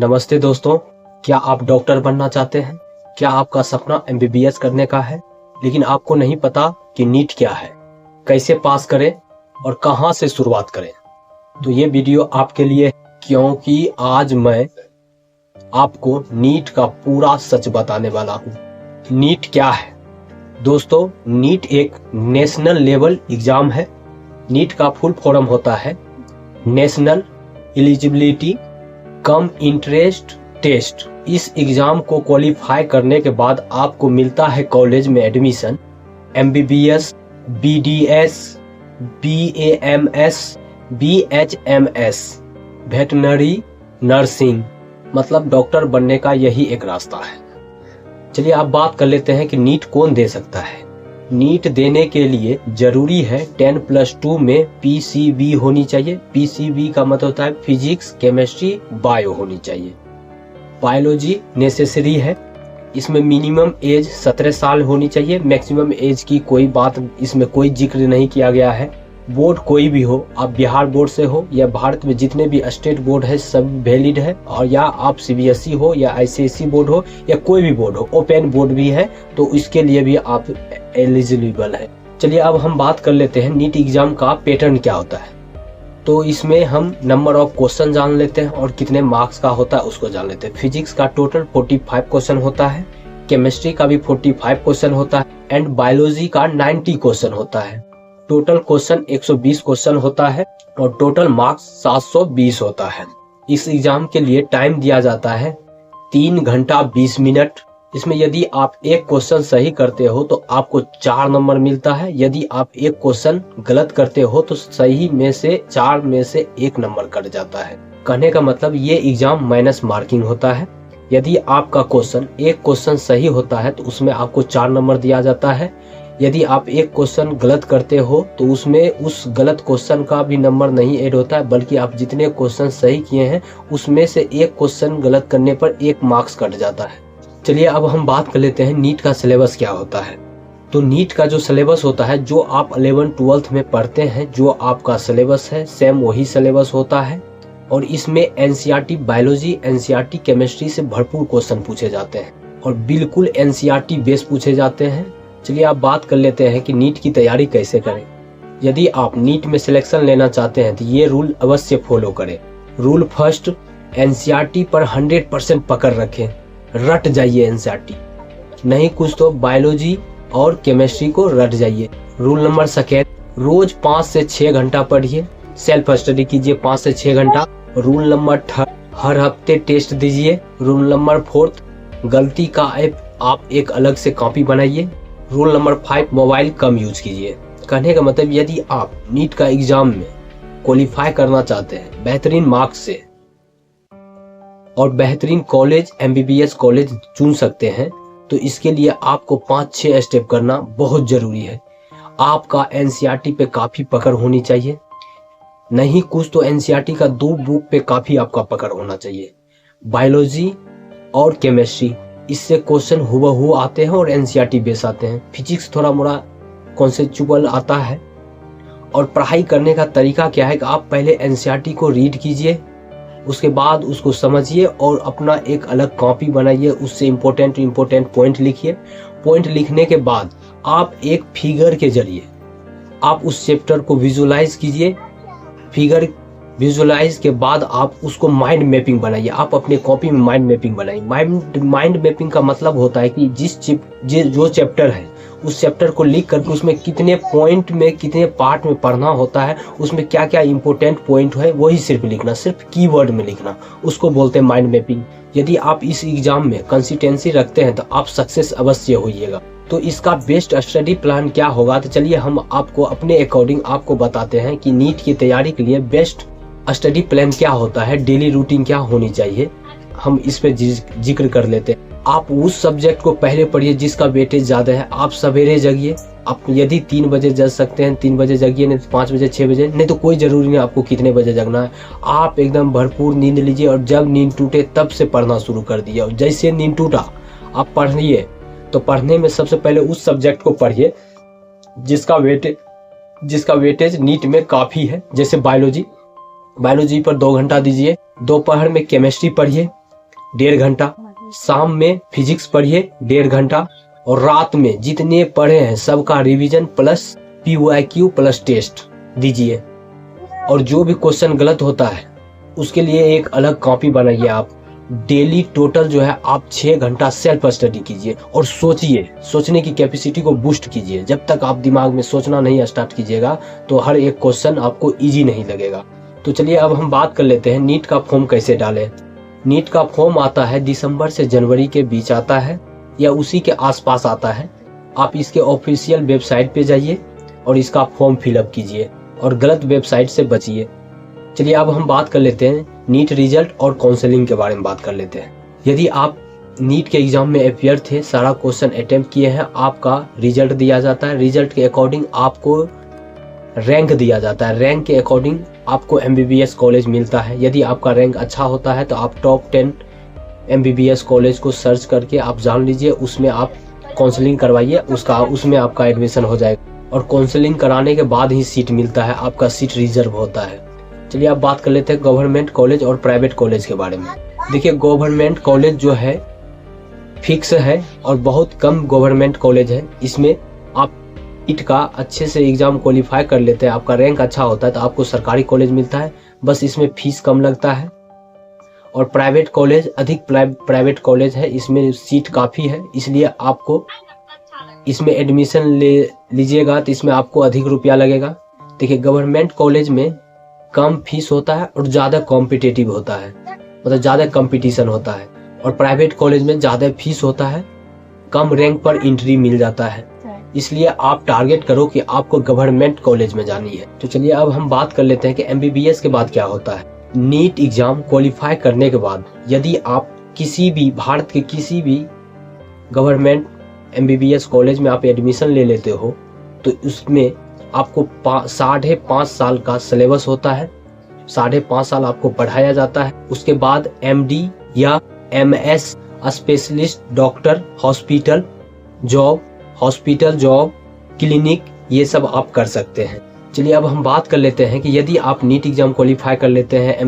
नमस्ते दोस्तों, क्या आप डॉक्टर बनना चाहते हैं? क्या आपका सपना एमबीबीएस करने का है, लेकिन आपको नहीं पता कि नीट क्या है, कैसे पास करें और कहां से शुरुआत करें? तो ये वीडियो आपके लिए है, क्योंकि आज मैं आपको नीट का पूरा सच बताने वाला हूं। नीट क्या है? दोस्तों, नीट एक नेशनल लेवल एग्जाम है। नीट का फुल फॉर्म होता है national eligibility cum interest test. इस एग्जाम को क्वालिफाई करने के बाद आपको मिलता है कॉलेज में admission. MBBS, BDS, BAMS, BHMS, veterinary nursing, मतलब डॉक्टर बनने का यही एक रास्ता है। चलिए आप बात कर लेते हैं कि नीट कौन दे सकता है। नीट देने के लिए जरूरी है 10+2 में पीसीबी होनी चाहिए। पीसीबी का मतलब होता है फिजिक्स, केमिस्ट्री, बायो होनी चाहिए। बायोलॉजी नेसेसरी है। इसमें मिनिमम एज 17 साल होनी चाहिए। मैक्सिमम एज की कोई बात इसमें कोई जिक्र नहीं किया गया है। बोर्ड कोई भी हो, आप बिहार बोर्ड से हो या भारत में जितने भी स्टेट बोर्ड है सब वैलिड है, और या आप सीबीएसई हो या आईसीएसई बोर्ड हो या कोई भी बोर्ड हो, ओपन बोर्ड भी है, तो इसके लिए भी आप एलिजिबल है। चलिए अब हम बात कर लेते हैं नीट एग्जाम का पैटर्न क्या होता है। तो इसमें हम नंबर ऑफ क्वेश्चन जान लेते हैं और कितने मार्क्स का होता है उसको जान लेते हैं। फिजिक्स का टोटल 45 क्वेश्चन होता है, केमिस्ट्री का भी 45 क्वेश्चन होता है एंड बायोलॉजी का 90 क्वेश्चन होता है। टोटल क्वेश्चन 120 क्वेश्चन होता है और टोटल मार्क्स 720 होता है। इस एग्जाम के लिए टाइम दिया जाता है 3 घंटा 20 मिनट। इसमें यदि आप एक क्वेश्चन सही करते हो तो आपको 4 नंबर मिलता है। यदि आप एक क्वेश्चन गलत करते हो तो सही में से 4 में से 1 नंबर कट जाता है। कहने का मतलब ये एग्जाम माइनस मार्किंग होता है। यदि आपका एक क्वेश्चन सही होता है तो उसमें आपको 4 नंबर दिया जाता है। यदि आप एक क्वेश्चन गलत करते हो तो उसमें उस गलत क्वेश्चन का भी नंबर नहीं ऐड होता है, बल्कि आप जितने क्वेश्चन सही किए हैं उसमें से एक क्वेश्चन गलत करने पर 1 मार्क्स कट जाता है। चलिए अब हम बात कर लेते हैं नीट का सिलेबस क्या होता है। तो नीट का जो सिलेबस होता है, जो आप 11-12 में पढ़ते हैं, जो आपका सिलेबस है सेम वही सिलेबस होता है। और इसमें एनसीईआरटी बायोलॉजी, एनसीईआरटी केमिस्ट्री से भरपूर क्वेश्चन पूछे जाते हैं और बिल्कुल एनसीईआरटी बेस पूछे जाते हैं। चलिए आप बात कर लेते हैं कि नीट की तैयारी कैसे करें। यदि आप नीट में सिलेक्शन लेना चाहते हैं तो ये रूल अवश्य फॉलो करें। रूल फर्स्ट, एनसीईआरटी पर 100% पकड़ रखें, रट जाइए एनसीईआरटी, नहीं कुछ तो बायोलॉजी और केमिस्ट्री को रट जाइए। रूल नंबर सेकेंड, रोज 5 से 6 घंटा पढ़िए, सेल्फ स्टडी कीजिए 5 से 6 घंटा। रूल नंबर थर्ड, हर हफ्ते टेस्ट दीजिए। रूल नंबर फोर्थ, गलती का आप एक अलग से कॉपी बनाइए। रूल नंबर 5, मोबाइल कम यूज कीजिए। कहने का मतलब यदि आप नीट का एग्जाम में क्वालिफाई करना चाहते हैं बेहतरीन मार्क्स से और बेहतरीन कॉलेज एमबीबीएस कॉलेज चुन सकते हैं, तो इसके लिए आपको 5-6 स्टेप करना बहुत जरूरी है। आपका एनसीईआरटी पे काफी पकड़ होनी चाहिए, नहीं कुछ तो एनसीईआरटी का 2 बुक पे काफी आपका पकड़ होना चाहिए। बायोलॉजी और केमिस्ट्री, इससे क्वेश्चन हुबहू आते हैं और एनसीईआरटी बेस आते हैं। फिजिक्स थोड़ा मोड़ा कॉन्सेप्चुअल आता है। और पढ़ाई करने का तरीका क्या है कि आप पहले एनसीईआरटी को रीड कीजिए, उसके बाद उसको समझिए और अपना एक अलग कॉपी बनाइए, उससे इम्पोर्टेंट पॉइंट लिखिए। पॉइंट लिखने के बाद आप एक फिगर के जरिए आप उस चैप्टर को विजुलाइज कीजिए। फिगर विजुलाइज के बाद आप उसको माइंड मैपिंग बनाइए। आप अपने कॉपी में माइंड मैपिंग बनाइए। माइंड मैपिंग का मतलब होता है कि जो चैप्टर है उस चैप्टर को लिख करके उसमें कितने पॉइंट में, कितने पार्ट में पढ़ना होता है, उसमें क्या क्या इंपॉर्टेंट पॉइंट है वही सिर्फ लिखना, सिर्फ कीवर्ड में लिखना, उसको बोलते हैं माइंड मैपिंग। यदि आप इस एग्जाम में कंसिस्टेंसी रखते हैं तो आप सक्सेस अवश्य होइएगा। तो इसका बेस्ट स्टडी प्लान क्या होगा, तो चलिए हम आपको अपने अकॉर्डिंग आपको बताते हैं कि नीट की तैयारी के लिए बेस्ट स्टडी प्लान क्या होता है, डेली रूटीन क्या होनी चाहिए। हम इस पे जिक्र कर लेते हैं। आप उस सब्जेक्ट को पहले पढ़िए जिसका वेटेज ज्यादा है। आप सवेरे जगिए, आप यदि 3 बजे जग सकते हैं 3 बजे जगिए, नहीं तो 5 बजे 6 बजे, नहीं तो कोई जरूरी नहीं आपको कितने बजे जगना है। आप एकदम भरपूर नींद लीजिए और जब नींद टूटे तब से पढ़ना शुरू कर दिया। और जैसे नींद टूटा आप पढ़िए, तो पढ़ने में सबसे पहले उस सब्जेक्ट को पढ़िए जिसका वेटेज नीट में काफी है। जैसे बायोलॉजी पर 2 घंटा दीजिए। दोपहर में केमिस्ट्री पढ़िए 1.5 घंटा, शाम में फिजिक्स पढ़िए 1.5 घंटा, और रात में जितने पढ़े हैं सबका revision plus PYQ plus test दीजिए। और जो भी क्वेश्चन गलत होता है उसके लिए एक अलग कॉपी बनाइए। आप डेली टोटल जो है आप 6 घंटा सेल्फ स्टडी कीजिए और सोचिए, सोचने की कैपेसिटी को बूस्ट कीजिए। जब तक आप दिमाग में सोचना नहीं स्टार्ट कीजिएगा तो हर एक क्वेश्चन आपको इजी नहीं लगेगा। तो चलिए अब हम बात कर लेते हैं नीट का फॉर्म कैसे डालें। नीट का फॉर्म आता है दिसंबर से जनवरी के बीच आता है या उसी के आसपास आता है। आप इसके ऑफिशियल वेबसाइट पे जाइए और इसका फॉर्म फिलअप कीजिए और गलत वेबसाइट से बचिए। चलिए अब हम बात कर लेते हैं नीट रिजल्ट और काउंसलिंग के बारे में बात कर लेते हैं। यदि आप नीट के एग्जाम में अपियर थे, सारा क्वेश्चन अटेम्प्ट किए हैं, आपका रिजल्ट दिया जाता है। रिजल्ट के अकॉर्डिंग आपको रैंक दिया जाता है। रैंक के अकॉर्डिंग आपको MBBS कॉलेज मिलता है। यदि आपका रैंक अच्छा होता है तो आप टॉप 10 MBBS कॉलेज को सर्च करके आप जान लीजिए, उसमें आप काउंसलिंग करवाइए, उसमें आपका एडमिशन हो जाएगा। और काउंसलिंग कराने के बाद ही सीट मिलता है, आपका सीट रिजर्व होता है। चलिए अब बात कर लेते हैं गवर्नमेंट कॉलेज और प्राइवेट कॉलेज के बारे में। देखिए गवर्नमेंट कॉलेज जो है फिक्स है और बहुत कम गवर्नमेंट कॉलेज है। इसमें आप नीट का अच्छे से एग्जाम क्वालिफाई कर लेते हैं, आपका रैंक अच्छा होता है तो आपको सरकारी कॉलेज मिलता है, बस इसमें फीस कम लगता है। और प्राइवेट कॉलेज अधिक प्राइवेट कॉलेज है, इसमें सीट काफ़ी है, इसलिए आपको इसमें एडमिशन लीजिएगा तो इसमें आपको अधिक रुपया लगेगा। देखिए गवर्नमेंट कॉलेज में कम फीस होता है और ज़्यादा कॉम्पिटिटिव होता है, मतलब ज़्यादा कंपटीशन होता है। और प्राइवेट कॉलेज में ज़्यादा फीस होता है, कम रैंक पर एंट्री मिल जाता है। इसलिए आप टारगेट करो कि आपको गवर्नमेंट कॉलेज में जानी है। तो चलिए अब हम बात कर लेते हैं कि MBBS के बाद क्या होता है। नीट एग्जाम क्वालिफाई करने के बाद यदि आप किसी भी भारत के किसी भी गवर्नमेंट MBBS कॉलेज में आप एडमिशन ले लेते हो तो उसमें आपको 5.5 साल का सिलेबस होता है, 5.5 साल आपको पढ़ाया जाता है। उसके बाद MD या MS specialist doctor hospital job clinic ये सब आप कर सकते हैं। चलिए अब हम बात कर लेते हैं कि यदि आप नीट एग्जाम क्वालिफाई कर लेते हैं,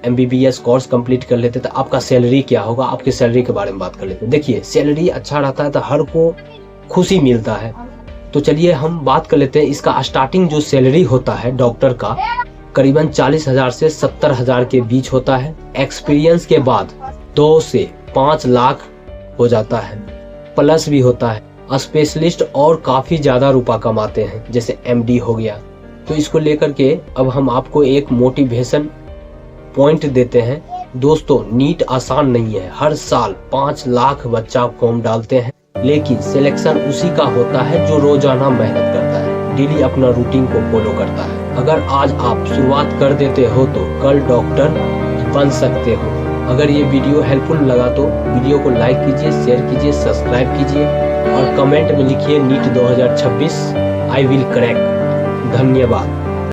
MBBS कोर्स कंप्लीट कर लेते हैं तो आपका सैलरी क्या होगा, आपकी सैलरी के बारे में बात कर लेते हैं। देखिए सैलरी अच्छा रहता है तो हर को खुशी मिलता है। तो चलिए हम बात कर लेते हैं इसका स्टार्टिंग जो सैलरी होता है डॉक्टर का करीबन 40,000 से 70,000 के बीच होता है। एक्सपीरियंस के बाद 2 से 5 लाख हो जाता है, प्लस भी होता है। स्पेशलिस्ट और काफ़ी ज़्यादा रुपया कमाते हैं, जैसे MD हो गया। तो इसको लेकर के अब हम आपको एक मोटिवेशन पॉइंट देते हैं। दोस्तों नीट आसान नहीं है, हर साल 5 लाख बच्चा फॉर्म डालते हैं, लेकिन सिलेक्शन उसी का होता है जो रोजाना मेहनत करता है, डेली अपना रूटीन को फॉलो करता है। अगर आज आप शुरुआत कर देते हो तो कल डॉक्टर बन सकते हो। अगर ये वीडियो हेल्पफुल लगा तो वीडियो को लाइक कीजिए, शेयर कीजिए, सब्सक्राइब कीजिए और कमेंट में लिखिए नीट 2026 आई विल क्रैक। धन्यवाद।